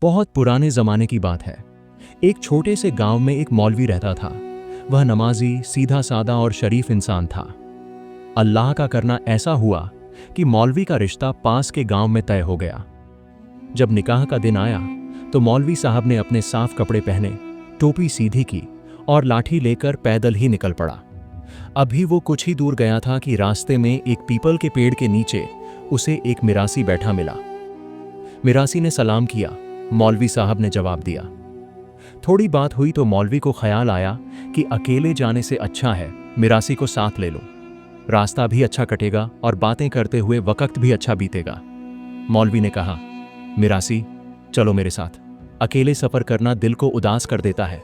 बहुत पुराने जमाने की बात है। एक छोटे से गांव में एक मौलवी रहता था। वह नमाजी, सीधा सादा और शरीफ इंसान था। अल्लाह का करना ऐसा हुआ कि मौलवी का रिश्ता पास के गांव में तय हो गया। जब निकाह का दिन आया तो मौलवी साहब ने अपने साफ कपड़े पहने, टोपी सीधी की और लाठी लेकर पैदल ही निकल पड़ा। अभी वो कुछ ही दूर गया था कि रास्ते में एक पीपल के पेड़ के नीचे उसे एक मिरासी बैठा मिला। मिरासी ने सलाम किया। मौलवी साहब ने जवाब दिया। थोड़ी बात हुई तो मौलवी को ख्याल आया कि अकेले जाने से अच्छा है मिरासी को साथ ले लो। रास्ता भी अच्छा कटेगा और बातें करते हुए वक्त भी अच्छा बीतेगा। मौलवी ने कहा, मिरासी चलो मेरे साथ, अकेले सफर करना दिल को उदास कर देता है।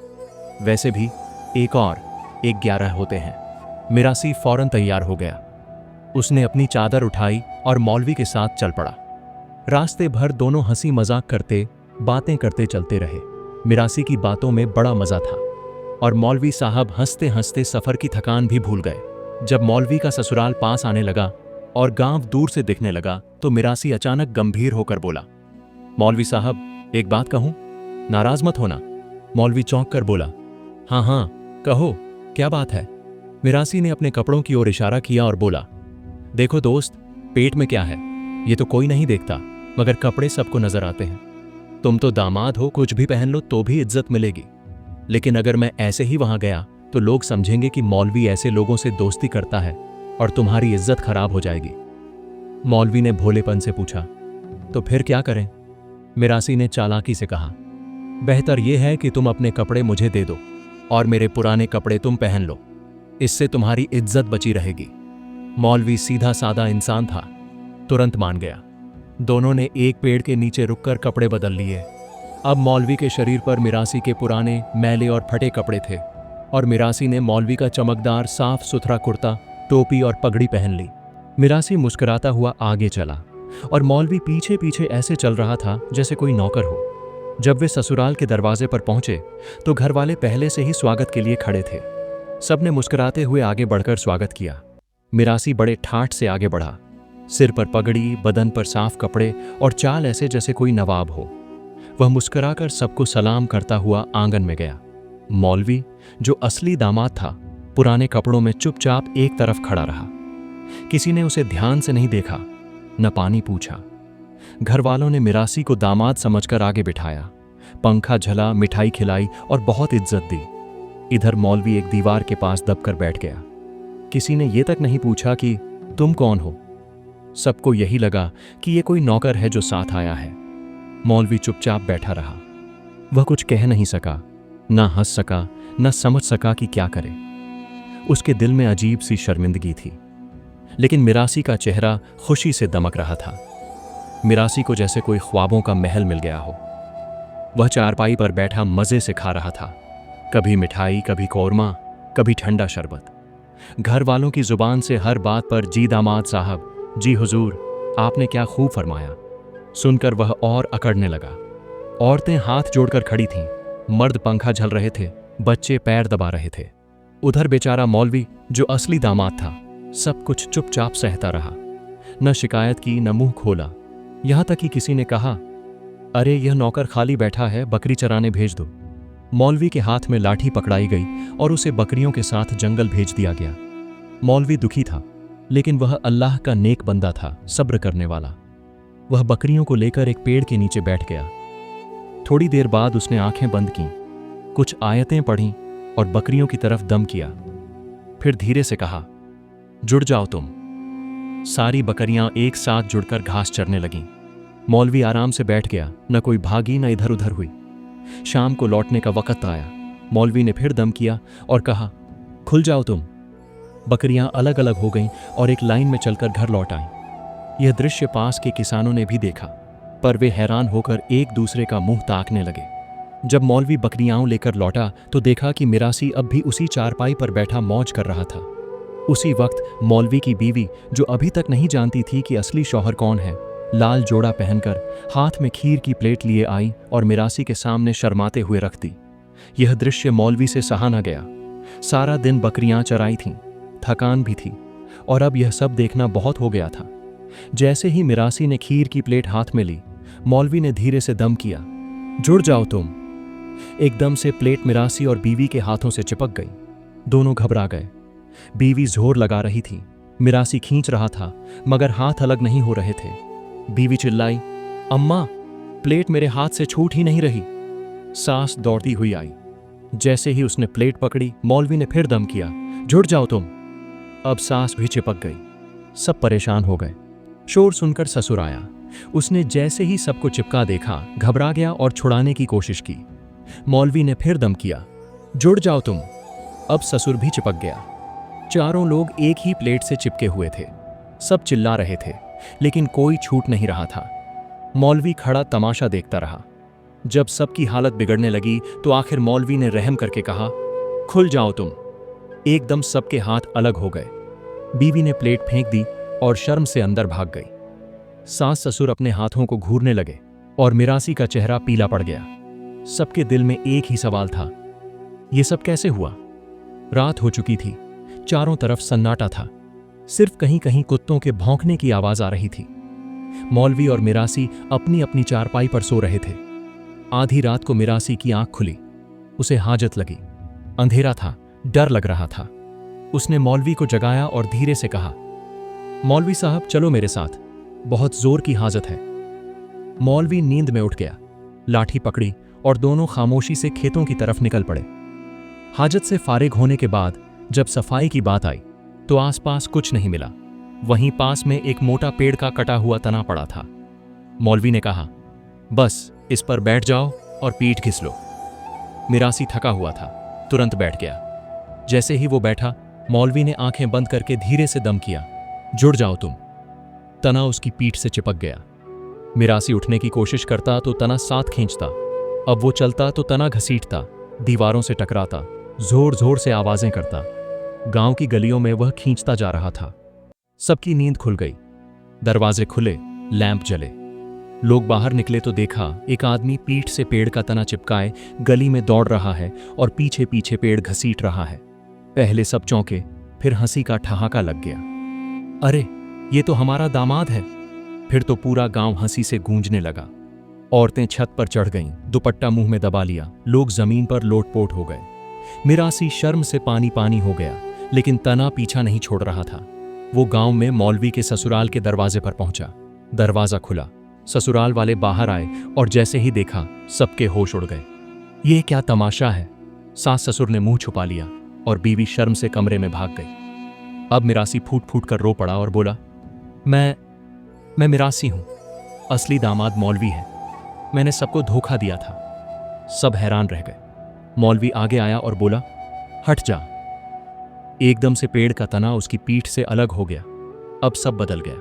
वैसे भी एक 11 होते हैं। मिरासी फौरन तैयार हो गया। उसने अपनी चादर उठाई और मौलवी के साथ चल पड़ा। रास्ते भर दोनों हंसी मजाक करते, बातें करते चलते रहे। मिरासी की बातों में बड़ा मजा था और मौलवी साहब हंसते हंसते सफर की थकान भी भूल गए। जब मौलवी का ससुराल पास आने लगा और गांव दूर से दिखने लगा तो मिरासी अचानक गंभीर होकर बोला, मौलवी साहब एक बात कहूं, नाराज मत होना। मौलवी चौंक कर बोला, हाँ हाँ कहो, क्या बात है। मिरासी ने अपने कपड़ों की ओर इशारा किया और बोला, देखो दोस्त, पेट में क्या है ये तो कोई नहीं देखता, मगर कपड़े सबको नजर आते हैं। तुम तो दामाद हो, कुछ भी पहन लो तो भी इज्जत मिलेगी, लेकिन अगर मैं ऐसे ही वहां गया तो लोग समझेंगे कि मौलवी ऐसे लोगों से दोस्ती करता है और तुम्हारी इज्जत खराब हो जाएगी। मौलवी ने भोलेपन से पूछा, तो फिर क्या करें। मिरासी ने चालाकी से कहा, बेहतर यह है कि तुम अपने कपड़े मुझे दे दो और मेरे पुराने कपड़े तुम पहन लो, इससे तुम्हारी इज्जत बची रहेगी। मौलवी सीधा सादा इंसान था, तुरंत मान गया। दोनों ने एक पेड़ के नीचे रुककर कपड़े बदल लिए। अब मौलवी के शरीर पर मिरासी के पुराने, मैले और फटे कपड़े थे और मिरासी ने मौलवी का चमकदार, साफ सुथरा कुर्ता, टोपी और पगड़ी पहन ली। मिरासी मुस्कुराता हुआ आगे चला और मौलवी पीछे पीछे ऐसे चल रहा था जैसे कोई नौकर हो। जब वे ससुराल के दरवाजे पर पहुंचे तो घरवाले पहले से ही स्वागत के लिए खड़े थे। सबने मुस्कुराते हुए आगे बढ़कर स्वागत किया। मिरासी बड़े ठाठ से आगे बढ़ा, सिर पर पगड़ी, बदन पर साफ कपड़े और चाल ऐसे जैसे कोई नवाब हो। वह मुस्कुराकर सबको सलाम करता हुआ आंगन में गया। मौलवी, जो असली दामाद था, पुराने कपड़ों में चुपचाप एक तरफ खड़ा रहा। किसी ने उसे ध्यान से नहीं देखा, न पानी पूछा। घर वालों ने मिरासी को दामाद समझकर आगे बिठाया, पंखा झला, मिठाई खिलाई और बहुत इज्जत दी। इधर मौलवी एक दीवार के पास दबकर बैठ गया। किसी ने यह तक नहीं पूछा कि तुम कौन हो। सबको यही लगा कि यह कोई नौकर है जो साथ आया है। मौलवी चुपचाप बैठा रहा। वह कुछ कह नहीं सका, ना हंस सका, ना समझ सका कि क्या करे। उसके दिल में अजीब सी शर्मिंदगी थी, लेकिन मिरासी का चेहरा खुशी से दमक रहा था। मिरासी को जैसे कोई ख्वाबों का महल मिल गया हो। वह चारपाई पर बैठा मजे से खा रहा था, कभी मिठाई, कभी कौरमा, कभी ठंडा शरबत। घर वालों की जुबान से हर बात पर जी दामाद साहब, जी हुजूर, आपने क्या खूब फरमाया, सुनकर वह और अकड़ने लगा। औरतें हाथ जोड़कर खड़ी थीं, मर्द पंखा झल रहे थे, बच्चे पैर दबा रहे थे। उधर बेचारा मौलवी, जो असली दामाद था, सब कुछ चुपचाप सहता रहा। न शिकायत की, न मुंह खोला। यहां तक कि किसी ने कहा, अरे यह नौकर खाली बैठा है, बकरी चराने भेज दो। मौलवी के हाथ में लाठी पकड़ाई गई और उसे बकरियों के साथ जंगल भेज दिया गया। मौलवी दुखी था, लेकिन वह अल्लाह का नेक बंदा था, सब्र करने वाला। वह बकरियों को लेकर एक पेड़ के नीचे बैठ गया। थोड़ी देर बाद उसने आंखें बंद कीं, कुछ आयतें पढ़ीं और बकरियों की तरफ दम किया। फिर धीरे से कहा, जुड़ जाओ तुम। सारी बकरियां एक साथ जुड़कर घास चरने लगीं। मौलवी आराम से बैठ गया, न कोई भागी न इधर उधर हुई। शाम को लौटने का वक्त आया। मौलवी ने फिर दम किया और कहा, खुल जाओ तुम। बकरियां अलग अलग हो गईं और एक लाइन में चलकर घर लौट आईं। यह दृश्य पास के किसानों ने भी देखा, पर वे हैरान होकर एक दूसरे का मुंह ताकने लगे। जब मौलवी बकरियां लेकर लौटा तो देखा कि मिरासी अब भी उसी चारपाई पर बैठा मौज कर रहा था। उसी वक्त मौलवी की बीवी, जो अभी तक नहीं जानती थी कि असली शौहर कौन है, लाल जोड़ा पहनकर हाथ में खीर की प्लेट लिए आई और मिरासी के सामने शर्माते हुए रख दी। यह दृश्य मौलवी से सहा न गया। सारा दिन बकरियां चराई थीं, थकान भी थी और अब यह सब देखना बहुत हो गया था। जैसे ही मिरासी ने खीर की प्लेट हाथ में ली, मौलवी ने धीरे से दम किया। जुड़ जाओ तुम। एकदम से प्लेट मिरासी और बीवी के हाथों से चिपक गई। दोनों घबरा गए। बीवी जोर लगा रही थी, मिरासी खींच रहा था, मगर हाथ अलग नहीं हो रहे थे। बीवी चिल्लाई, अम्मा, प्लेट मेरे हाथ से छूट ही नहीं रही। सास दौड़ती हुई आई। जैसे ही उसने प्लेट पकड़ी, मौलवी ने फिर दम किया, जुड़ जाओ तुम। अब सास भी चिपक गई। सब परेशान हो गए। शोर सुनकर ससुर आया। उसने जैसे ही सबको चिपका देखा, घबरा गया और छुड़ाने की कोशिश की। मौलवी ने फिर दम किया, जुड़ जाओ तुम। अब ससुर भी चिपक गया। चारों लोग एक ही प्लेट से चिपके हुए थे। सब चिल्ला रहे थे, लेकिन कोई छूट नहीं रहा था। मौलवी खड़ा तमाशा देखता रहा। जब सबकी हालत बिगड़ने लगी तो आखिर मौलवी ने रहम करके कहा, खुल जाओ तुम। एकदम सबके हाथ अलग हो गए। बीवी ने प्लेट फेंक दी और शर्म से अंदर भाग गई। सास ससुर अपने हाथों को घूरने लगे और मिरासी का चेहरा पीला पड़ गया। सबके दिल में एक ही सवाल था, ये सब कैसे हुआ? रात हो चुकी थी। चारों तरफ सन्नाटा था। सिर्फ कहीं कहीं कुत्तों के भौंकने की आवाज आ रही थी। मौलवी और मिरासी अपनी अपनी चारपाई पर सो रहे थे। आधी रात को मिरासी की आंख खुली। उसे हाजत लगी। अंधेरा था, डर लग रहा था। उसने मौलवी को जगाया और धीरे से कहा, मौलवी साहब, चलो मेरे साथ, बहुत जोर की हाजत है। मौलवी नींद में उठ गया, लाठी पकड़ी और दोनों खामोशी से खेतों की तरफ निकल पड़े। हाजत से फारिग होने के बाद जब सफाई की बात आई तो आसपास कुछ नहीं मिला। वहीं पास में एक मोटा पेड़ का कटा हुआ तना पड़ा था। मौलवी ने कहा, बस इस पर बैठ जाओ और पीठ घिस लो। मिरासी थका हुआ था, तुरंत बैठ गया। जैसे ही वो बैठा, मौलवी ने आंखें बंद करके धीरे से दम किया, जुड़ जाओ तुम। तना उसकी पीठ से चिपक गया। मिरासी उठने की कोशिश करता तो तना साथ खींचता। अब वो चलता तो तना घसीटता, दीवारों से टकराता, जोर जोर से आवाजें करता। गांव की गलियों में वह खींचता जा रहा था। सबकी नींद खुल गई। दरवाजे खुले, लैंप जले। लोग बाहर निकले तो देखा एक आदमी पीठ से पेड़ का तना चिपकाए गली में दौड़ रहा है और पीछे पीछे पेड़ घसीट रहा है। पहले सब चौंके, फिर हंसी का ठहाका लग गया। अरे, ये तो हमारा दामाद है। फिर तो पूरा गांव हंसी से गूंजने लगा। औरतें छत पर चढ़ गईं, दुपट्टा मुंह में दबा लिया। लोग जमीन पर लोटपोट हो गए। मिरासी शर्म से पानी पानी हो गया, लेकिन तना पीछा नहीं छोड़ रहा था। वो गांव में मौलवी के ससुराल के दरवाजे पर पहुंचा। दरवाजा खुला, ससुराल वाले बाहर आए और जैसे ही देखा, सबके होश उड़ गए। ये क्या तमाशा है? सास ससुर ने मुंह छुपा लिया और बीवी शर्म से कमरे में भाग गई। अब मिरासी फूट फूट कर रो पड़ा और बोला, मैं मिरासी हूं। असली दामाद मौलवी है। मैंने सबको धोखा दिया था। सब हैरान रह गए। मौलवी आगे आया और बोला, हट जा। एकदम से पेड़ का तना उसकी पीठ से अलग हो गया। अब सब बदल गया।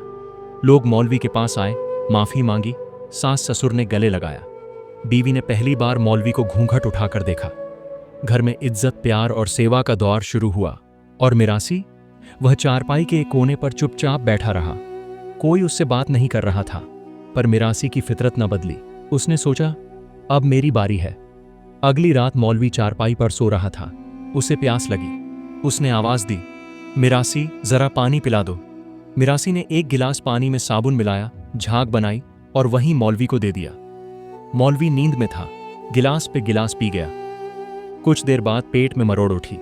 लोग मौलवी के पास आए, माफी मांगी। सास ससुर ने गले लगाया। बीवी ने पहली बार मौलवी को घूंघट उठाकर देखा। घर में इज्जत, प्यार और सेवा का दौर शुरू हुआ। और मिरासी, वह चारपाई के एक कोने पर चुपचाप बैठा रहा। कोई उससे बात नहीं कर रहा था, पर मिरासी की फितरत न बदली। उसने सोचा, अब मेरी बारी है। अगली रात मौलवी चारपाई पर सो रहा था। उसे प्यास लगी। उसने आवाज दी, मिरासी, जरा पानी पिला दो। मिरासी ने एक गिलास पानी में साबुन मिलाया, झाग बनाई और वहीं मौलवी को दे दिया। मौलवी नींद में था, गिलास पे गिलास पी गया। कुछ देर बाद पेट में मरोड़ उठी।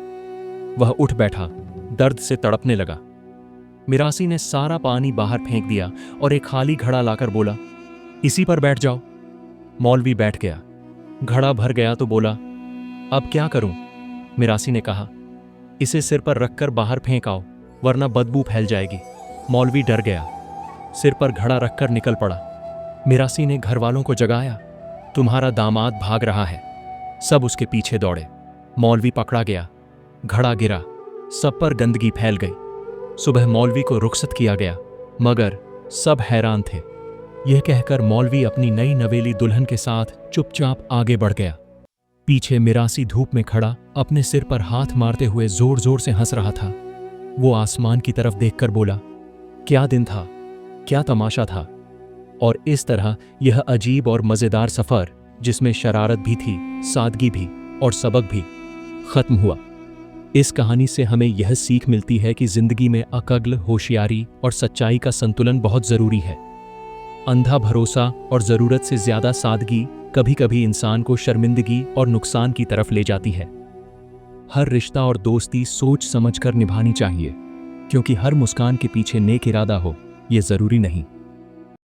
वह उठ बैठा, दर्द से तड़पने लगा। मिरासी ने सारा पानी बाहर फेंक दिया और एक खाली घड़ा लाकर बोला, इसी पर बैठ जाओ। मौलवी बैठ गया। घड़ा भर गया तो बोला, अब क्या करूं? मिरासी ने कहा, इसे सिर पर रखकर बाहर फेंक आओ, वरना बदबू फैल जाएगी। मौलवी डर गया, सिर पर घड़ा रखकर निकल पड़ा। मिरासी ने घर वालों को जगाया, तुम्हारा दामाद भाग रहा है। सब उसके पीछे दौड़े। मौलवी पकड़ा गया, घड़ा गिरा, सब पर गंदगी फैल गई। सुबह मौलवी को रुखसत किया गया, मगर सब हैरान थे। यह कहकर मौलवी अपनी नई नवेली दुल्हन के साथ चुपचाप आगे बढ़ गया। पीछे मिरासी धूप में खड़ा अपने सिर पर हाथ मारते हुए जोर जोर से हंस रहा था। वो आसमान की तरफ देखकर बोला, क्या दिन था, क्या तमाशा था। और इस तरह यह अजीब और मजेदार सफर, जिसमें शरारत भी थी, सादगी भी और सबक भी, खत्म हुआ। इस कहानी से हमें यह सीख मिलती है कि जिंदगी में अक्ल, होशियारी और सच्चाई का संतुलन बहुत जरूरी है। अंधा भरोसा और ज़रूरत से ज़्यादा सादगी कभी कभी इंसान को शर्मिंदगी और नुकसान की तरफ ले जाती है। हर रिश्ता और दोस्ती सोच समझकर निभानी चाहिए, क्योंकि हर मुस्कान के पीछे नेक इरादा हो, ये ज़रूरी नहीं।